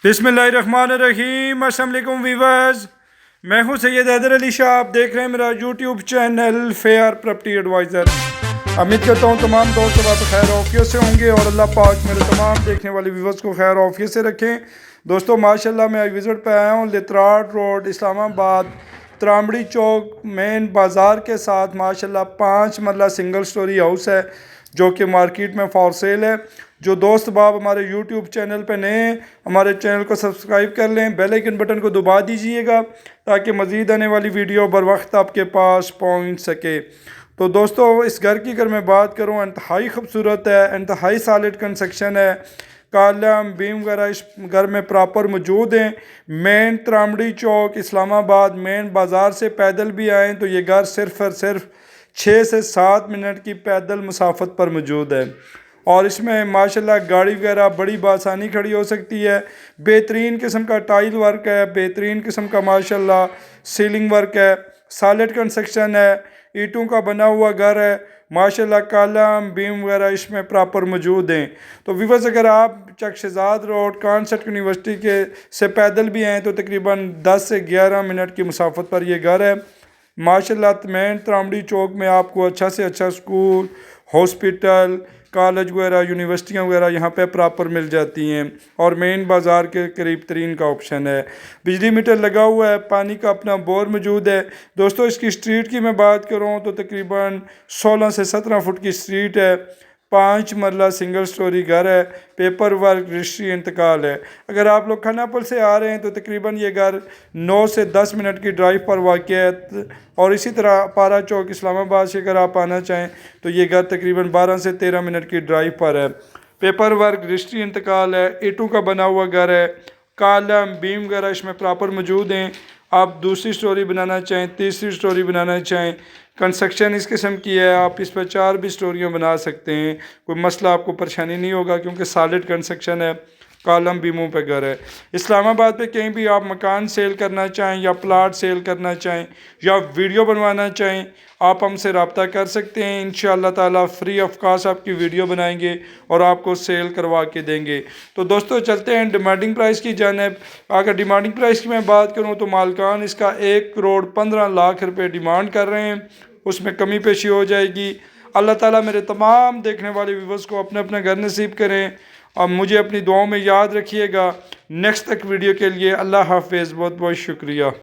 बिस्मिल्लाहिर्रहमानिर्रहीम। अस्सलाम वालेकुम व्यूअर्स, मैं हूं सैयद हैदर अली शाह। आप देख रहे हैं मेरा YouTube channel fair property adviser. उम्मीद करता हूं तमाम दोस्त अब खैर ऑफियत से होंगे और अल्लाह पाक मेरे तमाम देखने वाले व्यूअर्स को खैर ऑफियत से रखें। दोस्तों माशाल्लाह मैं विज़िट पे आया हूं लितराट रोड इस्लामाबाद त्रामड़ी चौक मेन बाज़ार के साथ। माशाल्लाह 5 मरला सिंगल स्टोरी हाउस है जो कि मार्केट में फॉर सेल है। जो दोस्त बाब हमारे यूट्यूब चैनल पे नए हैं हमारे चैनल को सब्सक्राइब कर लें, बेल आइकन बटन को दबा दीजिएगा ताकि मज़ीद आने वाली वीडियो बर वक्त आपके पास पहुंच सके। तो दोस्तों इस घर की अगर मैं बात करूं इंतहाई खूबसूरत है, इंतहाई सॉलिड कंस्ट्रक्शन है, कॉलम बीम वगैरह इस घर में प्रॉपर मौजूद हैं। मेन त्रामड़ी चौक इस्लामाबाद मेन बाज़ार से पैदल भी आएँ तो ये घर सिर्फ़ और सिर्फ 6 से 7 मिनट की पैदल मुसाफत पर मौजूद है और इसमें माशाल्लाह गाड़ी वगैरह बड़ी बासानी खड़ी हो सकती है। बेहतरीन किस्म का टाइल वर्क है, बेहतरीन किस्म का माशाल्लाह सीलिंग वर्क है, सॉलिड कंस्ट्रक्शन है, ईंटों का बना हुआ घर है। माशाल्लाह कॉलम बीम वगैरह इसमें प्रॉपर मौजूद हैं। तो व्यूअर्स अगर आप चक शहजाद रोड कॉन्सेप्ट यूनिवर्सिटी के से पैदल भी आएँ तो तकरीबन 10 से 11 मिनट की मुसाफत पर यह घर है। माशाल्लाह मेन त्रामड़ी चौक में आपको अच्छा से अच्छा स्कूल, हॉस्पिटल, कॉलेज वगैरह, यूनिवर्सिटियाँ वगैरह यहाँ पे प्रॉपर मिल जाती हैं और मेन बाज़ार के करीब तरीन का ऑप्शन है। बिजली मीटर लगा हुआ है, पानी का अपना बोर मौजूद है। दोस्तों इसकी स्ट्रीट की मैं बात करूँ तो तकरीबन 16 से 17 फुट की स्ट्रीट है। 5 मरला सिंगल स्टोरी घर है, पेपर वर्क रजिस्ट्री इंतकाल है। अगर आप लोग खानापुर से आ रहे हैं तो तकरीबन ये घर 9 से 10 मिनट की ड्राइव पर वाक़ है और इसी तरह पारा चौक इस्लामाबाद से अगर आप आना चाहें तो ये घर तकरीबन 12 से 13 मिनट की ड्राइव पर है। पेपर वर्क रजिस्ट्री इंतकाल है, ईंटों का बना हुआ घर है, कॉलम बीम वगैरह इसमें प्रॉपर मौजूद हैं। आप दूसरी स्टोरी बनाना चाहें, तीसरी स्टोरी बनाना चाहें, कंस्ट्रक्शन इस किस्म की है, आप इस पर 4 भी स्टोरियाँ बना सकते हैं। कोई मसला आपको परेशानी नहीं होगा क्योंकि सॉलिड कंस्ट्रक्शन है, कॉलम बीमों पे घर है। इस्लामाबाद पे कहीं भी आप मकान सेल करना चाहें या प्लाट सेल करना चाहें या वीडियो बनवाना चाहें आप हमसे रब्ता कर सकते हैं। इंशाअल्लाह ताला फ्री ऑफ कॉस्ट आपकी वीडियो बनाएंगे और आपको सेल करवा के देंगे। तो दोस्तों चलते हैं डिमांडिंग प्राइस की जानिब। अगर डिमांडिंग प्राइस की मैं बात करूं तो मालकान इसका 1 करोड़ 15 लाख रुपए डिमांड कर रहे हैं, उसमें कमी पेशी हो जाएगी। अल्लाह ताला मेरे तमाम देखने वाले व्यूवर्स को अपने अपने घर नसीब करें और मुझे अपनी दुआओं में याद रखिएगा। नेक्स्ट तक वीडियो के लिए अल्लाह हाफिज़, बहुत बहुत शुक्रिया।